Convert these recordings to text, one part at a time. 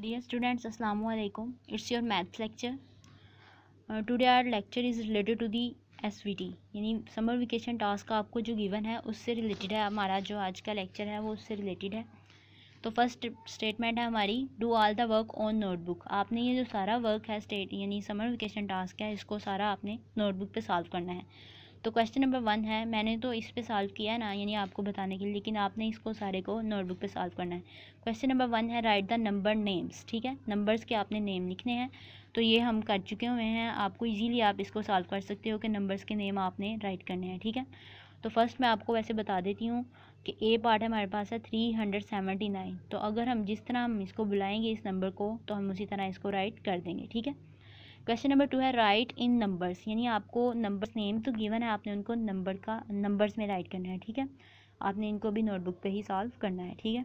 Dear students, Assalamu alaikum. It's your maths lecture. Today our lecture is related to the SVT यानी summer vacation task आपको जो given है उससे related है। हमारा जो आज का लेक्चर है वो उससे रिलेटेड है। तो फर्स्ट स्टेटमेंट है हमारी, do all the work on notebook. आपने ये जो सारा वर्क है स्टेट यानी समर वेकेशन टास्क है, इसको सारा आपने नोटबुक पे सॉल्व करना है। तो क्वेश्चन नंबर 1 है, मैंने तो इस पे सॉल्व किया है ना, यानी आपको बताने के लिए, लेकिन आपने इसको सारे को नोटबुक पे सॉल्व करना है। क्वेश्चन नंबर 1 है, राइट द नंबर नेम्स। ठीक है, नंबर्स के आपने नेम लिखने हैं। तो ये हम कर चुके हुए हैं, आपको इजीली आप इसको सॉल्व कर सकते हो कि नंबर्स के नेम आपने राइट करने हैं। ठीक है, तो फर्स्ट मैं आपको वैसे बता देती हूँ कि ए पार्ट हमारे पास है 379। तो अगर हम जिस तरह हम इसको बुलाएंगे इस नंबर को, तो हम उसी तरह इसको राइट कर देंगे। ठीक है, क्वेश्चन नंबर 2 है, राइट इन नंबर्स। यानी आपको नंबर्स नेम तो गिवन है, आपने उनको नंबर्स में राइट करना है। ठीक है, आपने इनको भी नोटबुक पे ही सॉल्व करना है। ठीक है,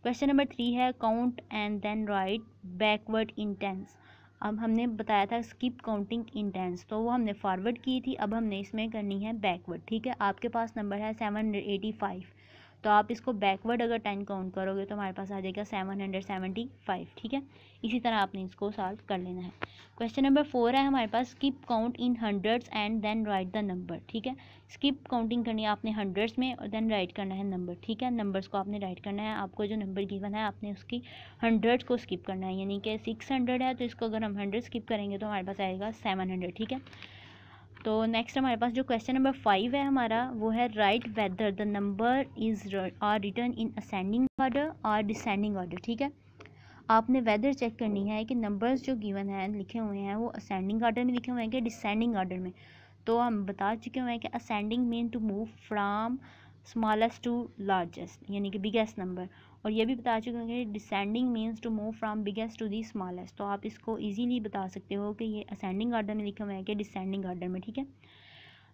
क्वेश्चन नंबर 3 है, count and then write backward in tens. अब हमने बताया था स्किप काउंटिंग इन टेंस, तो वो हमने फॉरवर्ड की थी, अब हमने इसमें करनी है बैकवर्ड। ठीक है, आपके पास नंबर है 785, तो आप इसको बैकवर्ड अगर 10 काउंट करोगे तो हमारे पास आ जाएगा 775। ठीक है, इसी तरह आपने इसको सॉल्व कर लेना है। क्वेश्चन नंबर 4 है हमारे पास, skip count in hundreds and then write the number. ठीक है, स्किप काउंटिंग करनी है आपने हंड्रेड्स में और देन राइट करना है नंबर। ठीक है, नंबर्स को आपने राइट करना है, आपको जो नंबर गिवन है आपने उसकी हंड्रेड्स को स्किप करना है। यानी कि 600 है तो इसको अगर हम 100 स्किप करेंगे तो हमारे पास आएगा 700। ठीक है, तो नेक्स्ट हमारे पास जो क्वेश्चन नंबर 5 है हमारा, वो है, write whether the number is are written in ascending order और डिसेंडिंग ऑर्डर। ठीक है, आपने वेदर चेक करनी है कि नंबर्स जो गिवन हैं लिखे हुए हैं वो असेंडिंग ऑर्डर में लिखे हुए हैं कि डिसेंडिंग ऑर्डर में। तो हम बता चुके हुए हैं कि ascending mean to move from smallest to largest यानी कि बिगेस्ट नंबर, और ये भी बता चुके हैं कि descending means to move from biggest to the smallest. तो आप इसको इजीली बता सकते हो कि ये असेंडिंग ऑर्डर में लिखे हुए हैं कि डिसेंडिंग ऑर्डर में। ठीक है,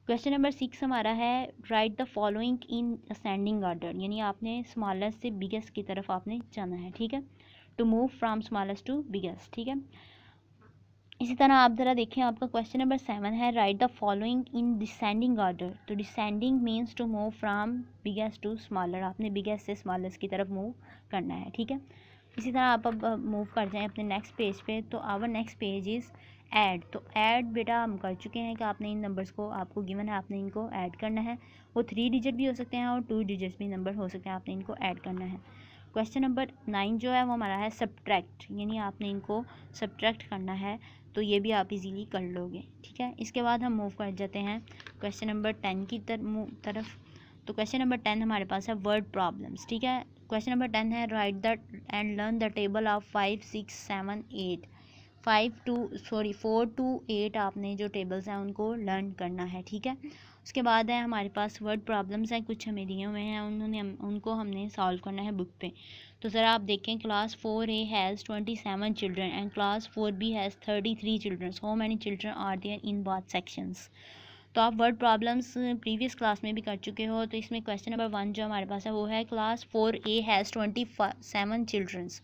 क्वेश्चन नंबर 6 हमारा है, write the following in ascending order. यानी आपने स्मॉलेस्ट से बिगेस्ट की तरफ आपने जाना है। ठीक है, to move from smallest to biggest. ठीक है, इसी तरह आप ज़रा देखें, आपका क्वेश्चन नंबर 7 है, write the following in descending order. तो descending means to move from biggest to smaller, आपने बिगेस्ट से स्मॉलेस्ट की तरफ मूव करना है। ठीक है, इसी तरह आप अब मूव कर जाएं अपने नेक्स्ट पेज पे। तो our next page is add. तो ऐड बेटा हम कर चुके हैं कि आपने इन नंबर्स को, आपको गिवन है, आपने इनको ऐड करना है। वो 3 डिजिट भी हो सकते हैं और 2 डिजिट्स भी नंबर हो सकते हैं, आपने इनको ऐड करना है। क्वेश्चन नंबर 9 जो है वो हमारा है सब्ट्रैक्ट, यानी आपने इनको सब्ट्रैक्ट करना है। तो ये भी आप इजीली कर लोगे। ठीक है, इसके बाद हम मूव कर जाते हैं क्वेश्चन नंबर 10 की तरफ। तो क्वेश्चन नंबर 10 हमारे पास है वर्ड प्रॉब्लम्स। ठीक है, क्वेश्चन नंबर 10 है, write the end learn the table of 5 6 7 8। 4 to 8 आपने जो टेबल्स हैं उनको लर्न करना है। ठीक है, उसके बाद है हमारे पास वर्ड प्रॉब्लम्स हैं, कुछ हमें दिए हुए हैं, उनको हमने सॉल्व करना है बुक पे। तो ज़रा आप देखें, class 4A has 27 children and class 4B has 33 children. How many children are there in both sections. तो आप वर्ड प्रॉब्लम्स प्रीवियस क्लास में भी कर चुके हो। तो इसमें क्वेश्चन नंबर 1 जो हमारे पास है वो है, class 4A has 27 children's.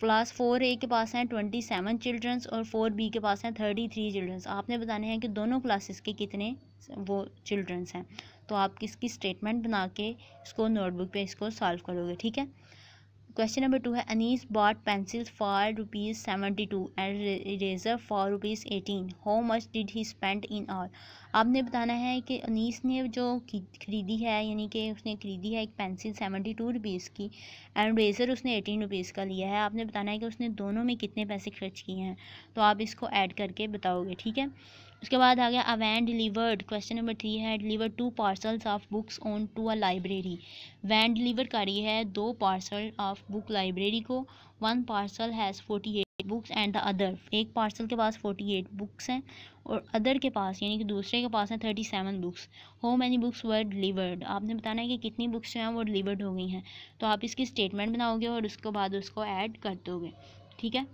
Class 4A के पास हैं 27 चिल्ड्रंस और 4B के पास हैं 33 चिल्ड्रंस। आपने बताने हैं कि दोनों क्लासेस के कितने वो चिल्ड्रंस हैं। तो आप किसकी स्टेटमेंट बना के इसको नोटबुक पे इसको सॉल्व करोगे। ठीक है, क्वेश्चन नंबर 2 है, Anees bought pencils for ₹72 and eraser for ₹18। How much did he spend in all. आपने बताना है कि अनीस ने जो खरीदी है, यानी कि उसने खरीदी है एक पेंसिल 72 रुपीज़ की एंड इरेजर उसने 18 रुपीज़ का लिया है। आपने बताना है कि उसने दोनों में कितने पैसे खर्च किए हैं। तो आप इसको ऐड करके बताओगे। ठीक है, उसके बाद आ गया, a van delivered. Question number 3 है, deliver 2 parcels of books on to a library. Van deliver कर रही है 2 पार्सल ऑफ बुक लाइब्रेरी को। 1 parcel has 48 books and the other. एक पार्सल के पास 48 बुक्स हैं और अदर के पास यानी कि दूसरे के पास हैं 37 books. How many books were delivered. आपने बताना है कि कितनी बुक्स जो हैं वो डिलीवर्ड हो गई हैं। तो आप इसकी स्टेटमेंट बनाओगे और उसके बाद उसको ऐड कर दोगे। ठीक है,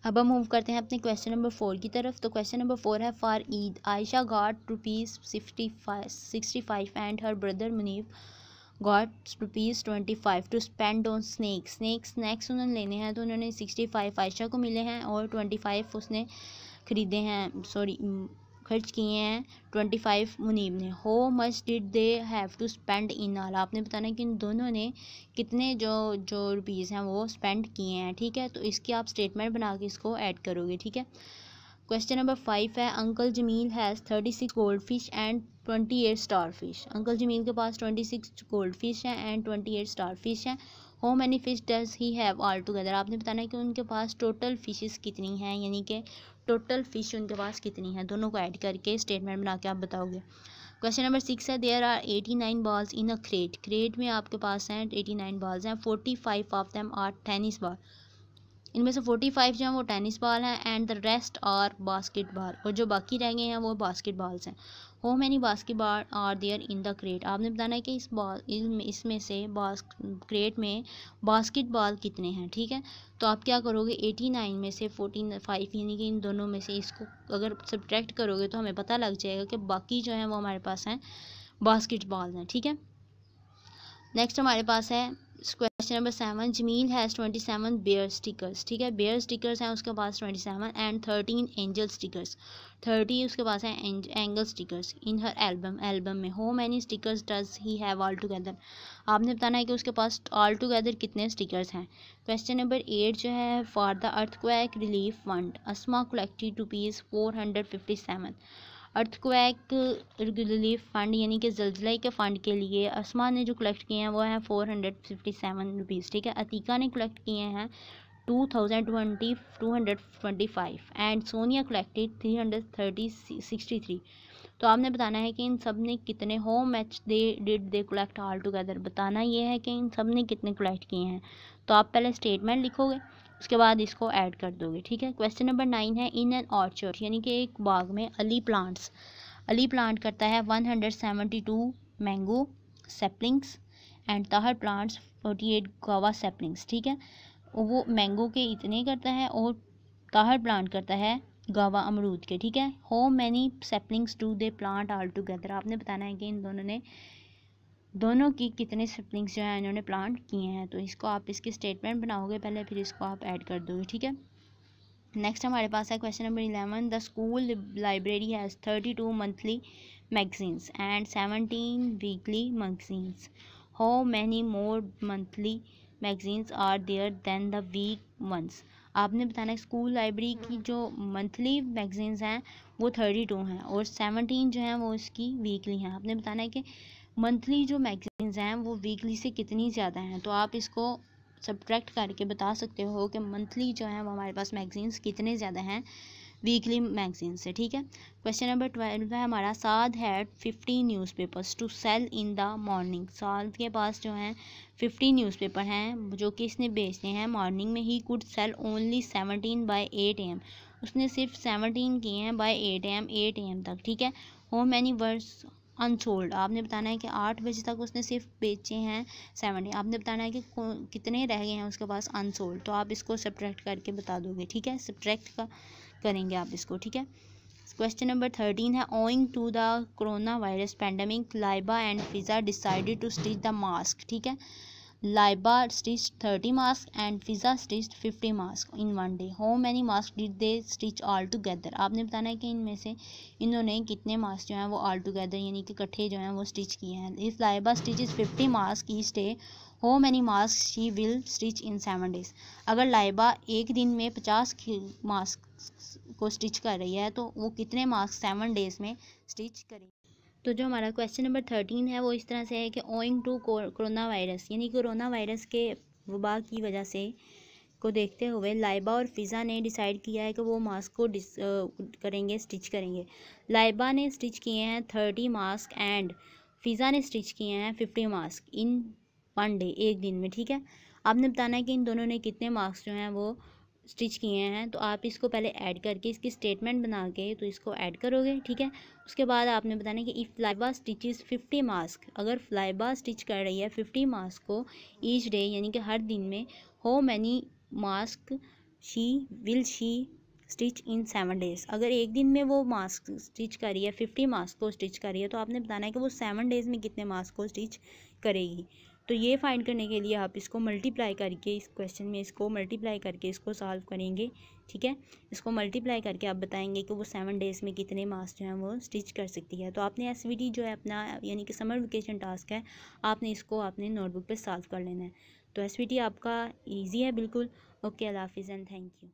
अब हम मूव करते हैं अपने क्वेश्चन नंबर 4 की तरफ। तो क्वेश्चन नंबर 4 है, for Eid Ayesha got ₹65 and her brother Munib got ₹25 to spend on snacks उन्होंने लेने हैं। तो उन्होंने 65 आयशा को मिले हैं और 25 उसने ख़रीदे हैं, खर्च किए हैं 25 मुनीब ने। How much did they have to spend in all, आपने बताना है कि इन दोनों ने कितने जो रुपीज़ हैं वो स्पेंड किए हैं। ठीक है, तो इसकी आप स्टेटमेंट बना के इसको ऐड करोगे। ठीक है, क्वेश्चन नंबर 5 है uncle Jamil has 36 gold fish and 28 star fish. Uncle Jamil के पास 26 गोल्ड फिश हैं एंड 28 स्टार फिश हैं। How many fish does he have all together, आपने बताना है कि उनके पास टोटल फिशेस कितनी हैं, यानी कि टोटल फिश उनके पास कितनी हैं, दोनों को ऐड करके स्टेटमेंट बना के आप बताओगे। क्वेश्चन नंबर 6 है there are 89 balls in a crate. Crate में आपके पास हैं 89 बॉल्स हैं, 45 of them are tennis ball, इनमें से 45 जो हैं वो टेनिस बॉल हैं and the rest are basketball, और जो बाकी रह गए हैं वो बास्केट बॉल्स हैं। How many basketball are there in the crate, आपने बताना है कि इसमें से क्रेट में बास्केट बॉल कितने हैं। ठीक है, तो आप क्या करोगे 89 में से 45 यानी कि इन दोनों में से इसको अगर सब्ट्रैक्ट करोगे तो हमें पता लग जाएगा कि बाकी जो हैं वो हमारे पास हैं बास्केट बॉल हैं। ठीक है, नेक्स्ट हमारे पास है question number 7 Jamil has 27 bear stickers. ठीक है, बेयर स्टिकर्स हैं उसके पास 27 एंड 13 एंजल स्टिकर्स, 30 उसके पास है एंगल स्टिकर्स इन हर एल्बम में। How many stickers does he have all together, आपने बताना है कि उसके पास ऑल टुगेदर कितने स्टिकर्स हैं। क्वेश्चन नंबर 8 जो है for the earthquake relief fund Asma collected rupees 457। Earthquake relief fund यानी कि ज़लज़ला के फ़ंड के लिए अस्मा ने जो कलेक्ट किए हैं वो हैं 457 रुपीज़। ठीक है, अतीका ने कलेक्ट किए हैं 225 एंड सोनिया कलेक्टेड 363। तो आपने बताना है कि इन सब ने कितने, how much did they collect all together, बताना ये है कि इन सब ने कितने कलेक्ट किए हैं। तो आप पहले स्टेटमेंट लिखोगे उसके बाद इसको ऐड कर दोगे। ठीक है, क्वेश्चन नंबर 9 है इन एन ऑर्चर्ड यानी कि एक बाग में अली प्लांट करता है 172 mango saplings and Tahir plants 48 guava saplings. ठीक है, वो मैंगो के इतने करता है और ताहर प्लांट करता है गावा अमरूद के। ठीक है, how many saplings do they plant all together, आपने बताना है कि इन दोनों की कितने सेपलिंग्स जो हैं इन्होंने प्लांट किए हैं। तो इसको आप इसकी स्टेटमेंट बनाओगे पहले, फिर इसको आप ऐड कर दोगे। ठीक है, नेक्स्ट हमारे पास है question number 11 the school library has 32 monthly magazines and 17 weekly magazines. How many more monthly magazines are there than the week ones, आपने बताना है स्कूल लाइब्रेरी की जो मंथली मैगजीन्स हैं वो 32 हैं और 17 जो हैं वो इसकी वीकली हैं। आपने बताना है कि मंथली जो मैगजीन्स हैं वो वीकली से कितनी ज़्यादा हैं, तो आप इसको सब्ट्रैक्ट करके बता सकते हो कि मंथली जो है वो हमारे पास मैगजीन्स कितने ज़्यादा हैं वीकली मैगजीन से। ठीक है, क्वेश्चन नंबर 12 है हमारा Saad had 50 newspapers to sell in the morning. Saad के पास जो हैं 50 न्यूज़पेपर हैं जो कि इसने बेचने हैं मॉर्निंग में। He could sell only 17 by 8 AM, उसने सिर्फ 17 किए हैं बाय 8 AM तक। ठीक है, हाउ मैनी वर्स अनसोल्ड, आपने बताना है कि 8 बजे तक उसने सिर्फ बेचे हैं 70, आपने बताना है कि कितने रह गए हैं उसके पास अनसोल्ड। तो आप इसको सब्ट्रैक्ट करके बता दोगे। ठीक है, सब्ट्रैक्ट करेंगे आप इसको। ठीक है, क्वेश्चन नंबर 13 है owing to the corona virus pandemic Laiba and Fiza decided to stitch the mask. ठीक है, Laiba stitch 30 mask and Fiza stitch 50 mask in one day. How many mask did they stitch all together, आपने बताना है कि इनमें से इन्होंने कितने मास्क जो हैं वो ऑल टुगेदर यानी कि इकट्ठे जो हैं वो स्टिच किए हैं। If Laiba stitches 50 mask each day how many mask she will stitch in 7 days, अगर लाइबा एक दिन में 50 मास्क को स्टिच कर रही है तो वो कितने मास्क 7 days में स्टिच करेगी। तो जो हमारा क्वेश्चन नंबर 13 है वो इस तरह से है कि ओइंग टू कोरोना वायरस यानी कोरोना वायरस के वबा की वजह से को देखते हुए लाइबा और फिज़ा ने डिसाइड किया है कि वो मास्क को स्टिच करेंगे। लाइबा ने स्टिच किए हैं 30 मास्क एंड फिज़ा ने स्टिच किए हैं 50 मास्क इन 1 day, एक दिन में। ठीक है, आपने बताना है कि इन दोनों ने कितने मास्क जो हैं वो स्टिच किए हैं। तो आप इसको पहले ऐड करके इसकी स्टेटमेंट बना के तो इसको ऐड करोगे। ठीक है, उसके बाद आपने बताना है कि इफ़ लाइबा स्टिचेस 50 मास्क, अगर लाइबा स्टिच कर रही है 50 मास्क को ईच डे यानी कि हर दिन में, how many mask she stitch in 7 days, अगर एक दिन में वो मास्क स्टिच कर रही है 50 मास्क को स्टिच कर रही है तो आपने बताना है कि वो 7 days में कितने मास्क को स्टिच करेगी। तो ये फाइंड करने के लिए आप इसको मल्टीप्लाई करके, इस क्वेश्चन में इसको मल्टीप्लाई करके इसको सॉल्व करेंगे, ठीक है। इसको मल्टीप्लाई करके आप बताएंगे कि वो 7 डेज़ में कितने मास्क जो हैं वो स्टिच कर सकती है। तो आपने एसवीटी जो है अपना, यानी कि समर वेकेशन टास्क है, आपने इसको अपने नोटबुक पे सॉल्व कर लेना है। तो एसवीटी आपका ईजी है बिल्कुल। ओके, अल्लाह हाफिज़ एंड थैंक यू।